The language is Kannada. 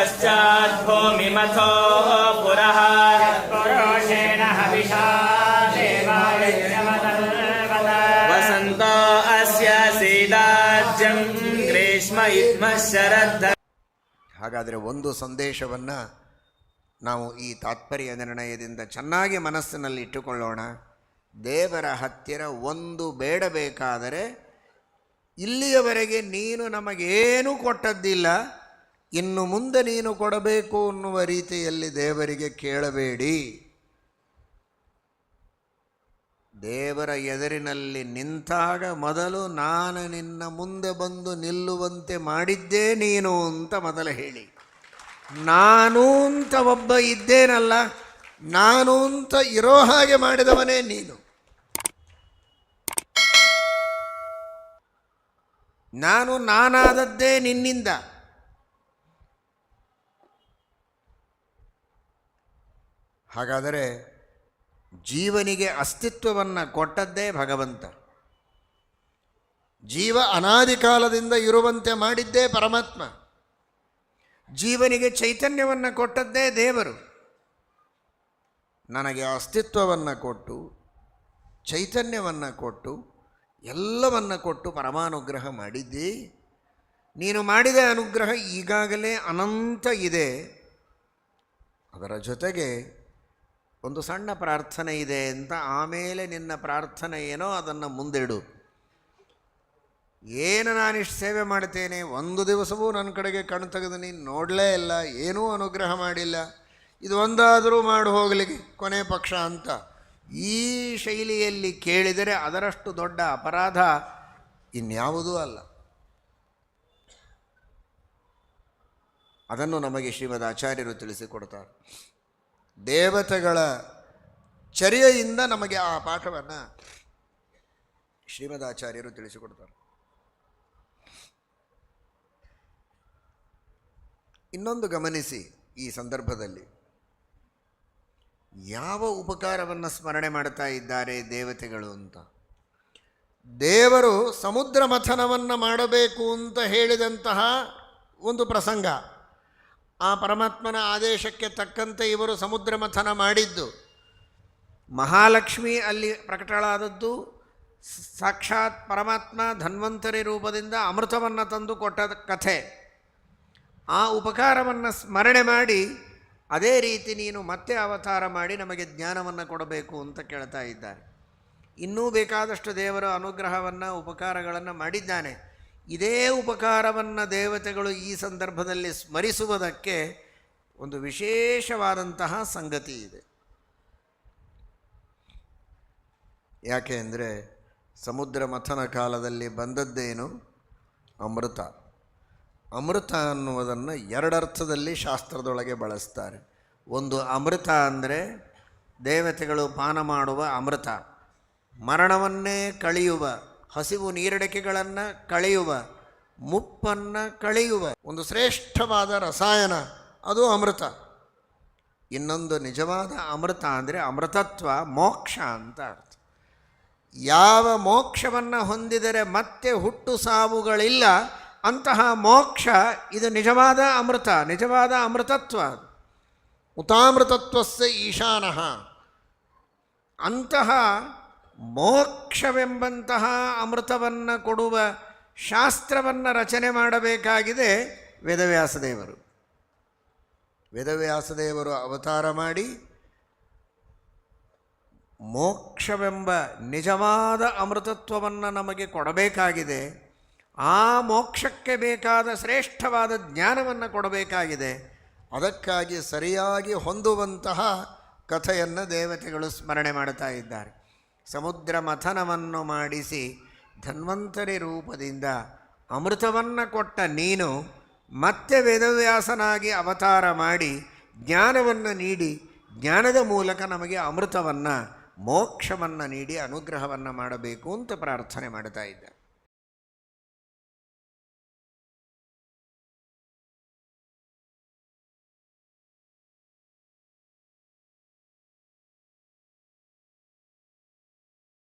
पश्चाद्भूमिमथो पुरः पुरुषेण हविषा वसन्तो अस्य सीदाज्यं ग्रीष्म इत्मः शरद्. ಹಾಗಾದರೆ ಒಂದು ಸಂದೇಶವನ್ನು ನಾವು ಈ ತಾತ್ಪರ್ಯ ನಿರ್ಣಯದಿಂದ ಚೆನ್ನಾಗಿ ಮನಸ್ಸಿನಲ್ಲಿ ಇಟ್ಟುಕೊಳ್ಳೋಣ. ದೇವರ ಹತ್ತಿರ ಒಂದು ಬೇಡಬೇಕಾದರೆ ಇಲ್ಲಿಯವರೆಗೆ ನೀನು ನಮಗೇನೂ ಕೊಟ್ಟದ್ದಿಲ್ಲ, ಇನ್ನು ಮುಂದೆ ನೀನು ಕೊಡಬೇಕು ಅನ್ನುವ ರೀತಿಯಲ್ಲಿ ದೇವರಿಗೆ ಕೇಳಬೇಡಿ. ದೇವರ ಎದುರಿನಲ್ಲಿ ನಿಂತಾಗ ಮೊದಲು ನಾನು ನಿನ್ನ ಮುಂದೆ ಬಂದು ನಿಲ್ಲುವಂತೆ ಮಾಡಿದ್ದೇ ನೀನು ಅಂತ ಮೊದಲು ಹೇಳಿ. ನಾನು ಅಂತ ಒಬ್ಬ ಇದ್ದೇನಲ್ಲ, ನಾನು ಅಂತ ಇರೋ ಹಾಗೆ ಮಾಡಿದವನೇ ನೀನು. ನಾನಾದದ್ದೇ ನಿನ್ನಿಂದ. ಹಾಗಾದರೆ ಜೀವನಿಗೆ ಅಸ್ತಿತ್ವವನ್ನು ಕೊಟ್ಟದ್ದೇ ಭಗವಂತ. ಜೀವ ಅನಾದಿ ಕಾಲದಿಂದ ಇರುವಂತೆ ಮಾಡಿದ್ದೇ ಪರಮಾತ್ಮ. ಜೀವನಿಗೆ ಚೈತನ್ಯವನ್ನು ಕೊಟ್ಟದ್ದೇ ದೇವರು. ನನಗೆ ಅಸ್ತಿತ್ವವನ್ನು ಕೊಟ್ಟು, ಚೈತನ್ಯವನ್ನು ಕೊಟ್ಟು, ಎಲ್ಲವನ್ನು ಕೊಟ್ಟು ಪರಮಾನುಗ್ರಹ ಮಾಡಿದ್ದಿ. ನೀನು ಮಾಡಿದ ಅನುಗ್ರಹ ಈಗಾಗಲೇ ಅನಂತ ಇದೆ. ಅದರ ಜೊತೆಗೆ ಒಂದು ಸಣ್ಣ ಪ್ರಾರ್ಥನೆ ಇದೆ ಅಂತ, ಆಮೇಲೆ ನಿನ್ನ ಪ್ರಾರ್ಥನೆ ಏನೋ ಅದನ್ನು ಮುಂದಿಡು. ಏನು ನಾನಿಷ್ಟು ಸೇವೆ ಮಾಡ್ತೇನೆ, ಒಂದು ದಿವಸವೂ ನನ್ನ ಕಡೆಗೆ ಕಣ್ಣು ತೆಗೆದು ನೀನು ನೋಡಲೇ ಇಲ್ಲ, ಏನೂ ಅನುಗ್ರಹ ಮಾಡಿಲ್ಲ, ಇದು ಒಂದಾದರೂ ಮಾಡಿ ಹೋಗಲಿಕ್ಕೆ ಕೊನೆ ಪಕ್ಷ ಅಂತ ಈ ಶೈಲಿಯಲ್ಲಿ ಕೇಳಿದರೆ ಅದರಷ್ಟು ದೊಡ್ಡ ಅಪರಾಧ ಇನ್ಯಾವುದೂ ಅಲ್ಲ. ಅದನ್ನು ನಮಗೆ ಶ್ರೀಮದ್ ಆಚಾರ್ಯರು ತಿಳಿಸಿಕೊಡ್ತಾರೆ. ದೇವತೆಗಳ ಚರ್ಯೆಯಿಂದ ನಮಗೆ ಆ ಪಾಠವನ್ನು ಶ್ರೀಮದ್ ಆಚಾರ್ಯರು ತಿಳಿಸಿಕೊಡ್ತಾರೆ. ಇನ್ನೊಂದು ಗಮನಿಸಿ, ಈ ಸಂದರ್ಭದಲ್ಲಿ ಯಾವ ಉಪಕಾರವನ್ನು ಸ್ಮರಣೆ ಮಾಡ್ತಾ ಇದ್ದಾರೆ ದೇವತೆಗಳು ಅಂತ. ದೇವರು ಸಮುದ್ರ ಮಥನವನ್ನು ಮಾಡಬೇಕು ಅಂತ ಹೇಳಿದಂತಹ ಒಂದು ಪ್ರಸಂಗ, ಆ ಪರಮಾತ್ಮನ ಆದೇಶಕ್ಕೆ ತಕ್ಕಂತೆ ಇವರು ಸಮುದ್ರ ಮಥನ ಮಾಡಿದ್ದು. ಮಹಾಲಕ್ಷ್ಮಿ ಅಲ್ಲಿ ಪ್ರಕಟಳಾದದ್ದು, ಸಾಕ್ಷಾತ್ ಪರಮಾತ್ಮ ಧನ್ವಂತರಿ ರೂಪದಿಂದ ಅಮೃತವನ್ನು ತಂದು ಕೊಟ್ಟ ಕಥೆ. ಆ ಉಪಕಾರವನ್ನು ಸ್ಮರಣೆ ಮಾಡಿ ಅದೇ ರೀತಿ ನೀನು ಮತ್ತೆ ಅವತಾರ ಮಾಡಿ ನಮಗೆ ಜ್ಞಾನವನ್ನು ಕೊಡಬೇಕು ಅಂತ ಕೇಳ್ತಾ ಇದ್ದಾರೆ. ಇನ್ನೂ ಬೇಕಾದಷ್ಟು ದೇವರ ಅನುಗ್ರಹವನ್ನು, ಉಪಕಾರಗಳನ್ನು ಮಾಡಿದ್ದಾನೆ. ಇದೇ ಉಪಕಾರವನ್ನು ದೇವತೆಗಳು ಈ ಸಂದರ್ಭದಲ್ಲಿ ಸ್ಮರಿಸುವುದಕ್ಕೆ ಒಂದು ವಿಶೇಷವಾದಂತಹ ಸಂಗತಿ ಇದೆ. ಯಾಕೆ ಅಂದರೆ ಸಮುದ್ರ ಮಥನ ಕಾಲದಲ್ಲಿ ಬಂದದ್ದೇನು? ಅಮೃತ. ಅಮೃತ ಅನ್ನುವುದನ್ನು ಎರಡರ್ಥದಲ್ಲಿ ಶಾಸ್ತ್ರದೊಳಗೆ ಬಳಸ್ತಾರೆ. ಒಂದು, ಅಮೃತ ಅಂದರೆ ದೇವತೆಗಳು ಪಾನ ಮಾಡುವ ಅಮೃತ, ಮರಣವನ್ನೇ ಕಳೆಯುವ, ಹಸಿವು ನೀರಡಿಕೆಗಳನ್ನು ಕಳೆಯುವ, ಮುಪ್ಪನ್ನು ಕಳೆಯುವ ಒಂದು ಶ್ರೇಷ್ಠವಾದ ರಸಾಯನ, ಅದು ಅಮೃತ. ಇನ್ನೊಂದು ನಿಜವಾದ ಅಮೃತ ಅಂದರೆ ಅಮೃತತ್ವ, ಮೋಕ್ಷ ಅಂತ ಅರ್ಥ. ಯಾವ ಮೋಕ್ಷವನ್ನು ಹೊಂದಿದರೆ ಮತ್ತೆ ಹುಟ್ಟು ಸಾವುಗಳಿಲ್ಲ, ಅಂತಹ ಮೋಕ್ಷ ಇದು ನಿಜವಾದ ಅಮೃತ, ನಿಜವಾದ ಅಮೃತತ್ವ. ಉತಾಮೃತತ್ವಸ್ಯ ಈಶಾನಃ. ಅಂತಹ ಮೋಕ್ಷವೆಂಬಂತಹ ಅಮೃತವನ್ನು ಕೊಡುವ ಶಾಸ್ತ್ರವನ್ನು ರಚನೆ ಮಾಡಬೇಕಾಗಿದೆ ವೇದವ್ಯಾಸದೇವರು. ವೇದವ್ಯಾಸದೇವರು ಅವತಾರ ಮಾಡಿ ಮೋಕ್ಷವೆಂಬ ನಿಜವಾದ ಅಮೃತತ್ವವನ್ನು ನಮಗೆ ಕೊಡಬೇಕಾಗಿದೆ. ಆ ಮೋಕ್ಷಕ್ಕೆ ಬೇಕಾದ ಶ್ರೇಷ್ಠವಾದ ಜ್ಞಾನವನ್ನು ಕೊಡಬೇಕಾಗಿದೆ. ಅದಕ್ಕಾಗಿ ಸರಿಯಾಗಿ ಹೊಂದುವಂತಹ ಕಥೆಯನ್ನು ದೇವತೆಗಳು ಸ್ಮರಣೆ ಮಾಡ್ತಾ ಇದ್ದಾರೆ. ಸಮುದ್ರ ಮಥನವನ್ನು ಮಾಡಿಸಿ ಧನ್ವಂತರಿ ರೂಪದಿಂದ ಅಮೃತವನ್ನು ಕೊಟ್ಟ ನೀನು ಮತ್ತೆ ವೇದವ್ಯಾಸನಾಗಿ ಅವತಾರ ಮಾಡಿ ಜ್ಞಾನವನ್ನು ನೀಡಿ, ಜ್ಞಾನದ ಮೂಲಕ ನಮಗೆ ಅಮೃತವನ್ನು, ಮೋಕ್ಷವನ್ನು ನೀಡಿ ಅನುಗ್ರಹವನ್ನು ಮಾಡಬೇಕು ಅಂತ ಪ್ರಾರ್ಥನೆ ಮಾಡ್ತಾ ಇದ್ದಾರೆ.